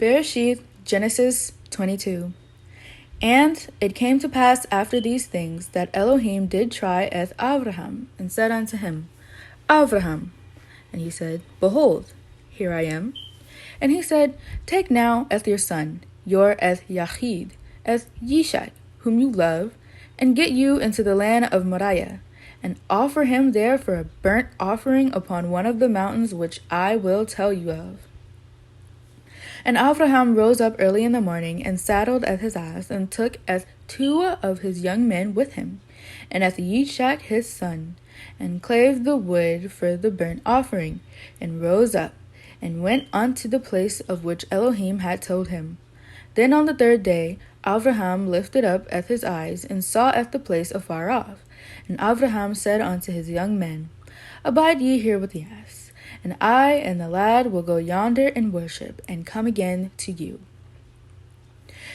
Bere'Shiyth, Genesis 22. And it came to pass after these things that Elohim did try eth Avraham, and said unto him, Avraham. And he said, Behold, here I am. And he said, Take now eth your son, your eth Yachid, eth Yishak, whom you love, and get you into the land of Moriah, and offer him there for a burnt offering upon one of the mountains which I will tell you of. And Avraham rose up early in the morning, and saddled at his ass, and took as 2 of his young men with him, and as Yishak his son, and clave the wood for the burnt offering, and rose up, and went unto the place of which Elohim had told him. Then on the 3rd day Avraham lifted up at his eyes, and saw at the place afar off. And Avraham said unto his young men, Abide ye here with the ass, and I and the lad will go yonder and worship, and come again to you.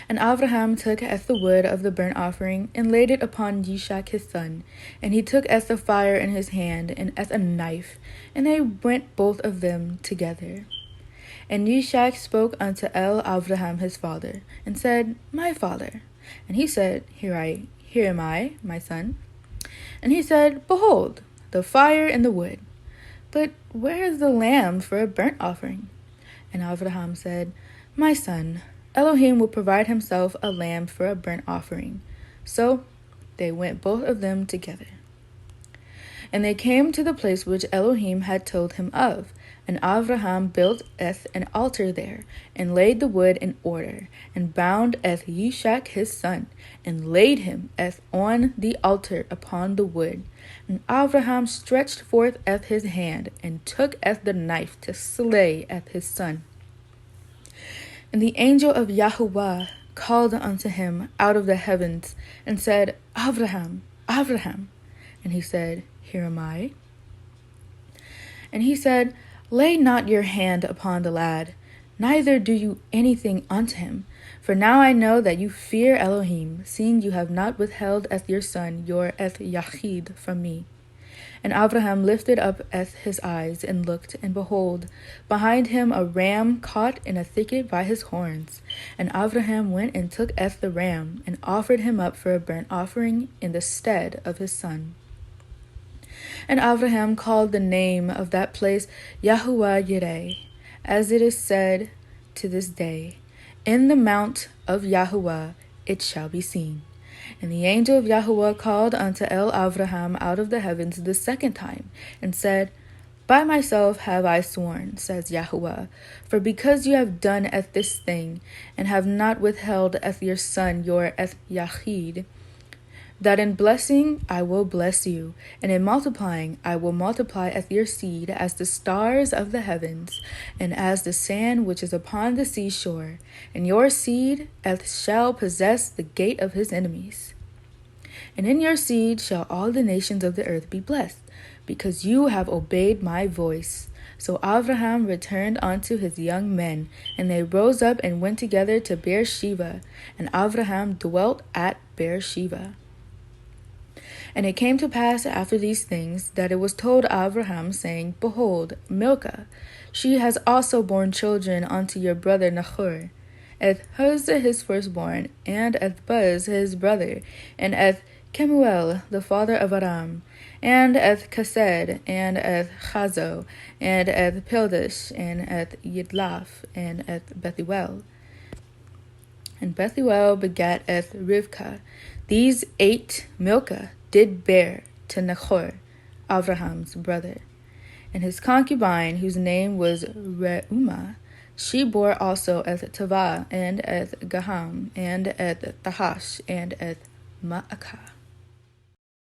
And Avraham took as the wood of the burnt offering, and laid it upon Yishak his son, and he took as the fire in his hand, and as a knife, and they went both of them together. And Yishak spoke unto Avraham his father, and said, My father. And he said, Here am I, my son. And he said, Behold, the fire and the wood. But where is the lamb for a burnt offering? And Avraham said, My son, Elohim will provide himself a lamb for a burnt offering. So they went both of them together. And they came to the place which Elohim had told him of. And Avraham built an altar there, and laid the wood in order, and bound Yishak his son, and laid him on the altar upon the wood. And Avraham stretched forth his hand, and took the knife to slay his son. And the angel of Yahuwah called unto him out of the heavens, and said, Avraham, Avraham. And he said, Here am I. And he said, Lay not your hand upon the lad, neither do you anything unto him. For now I know that you fear Elohim, seeing you have not withheld your son, your Yachid, from me. And Avraham lifted up his eyes, and looked, and behold, behind him a ram caught in a thicket by his horns. And Avraham went and took the ram, and offered him up for a burnt offering in the stead of his son. And Avraham called the name of that place Yahuwah Yireh, as it is said to this day, In the mount of Yahuwah it shall be seen. And the angel of Yahuwah called unto Avraham out of the heavens the 2nd time, and said, By myself have I sworn, says Yahuwah, for because you have done this thing, and have not withheld your son, your Yachid, that in blessing I will bless you, and in multiplying I will multiply your seed as the stars of the heavens, and as the sand which is upon the seashore, and your seed shall possess the gate of his enemies. And in your seed shall all the nations of the earth be blessed, because you have obeyed my voice. So Avraham returned unto his young men, and they rose up and went together to Beersheba, and Avraham dwelt at Beersheba. And it came to pass after these things that it was told Avraham, saying, Behold, Milcah, she has also borne children unto your brother Nachor, Huzah his firstborn, and Buz his brother, and Kemuel the father of Aram, and Chesed, and Chazo, and Pildash, and Yidlaf, and Bethuel. And Bethuel begat Rivkah. These 8 Milcah did bear to Nachor, Avraham's brother. And his concubine, whose name was Reumah, she bore also Tavah, and Gaham, and Tahash, and Maacah.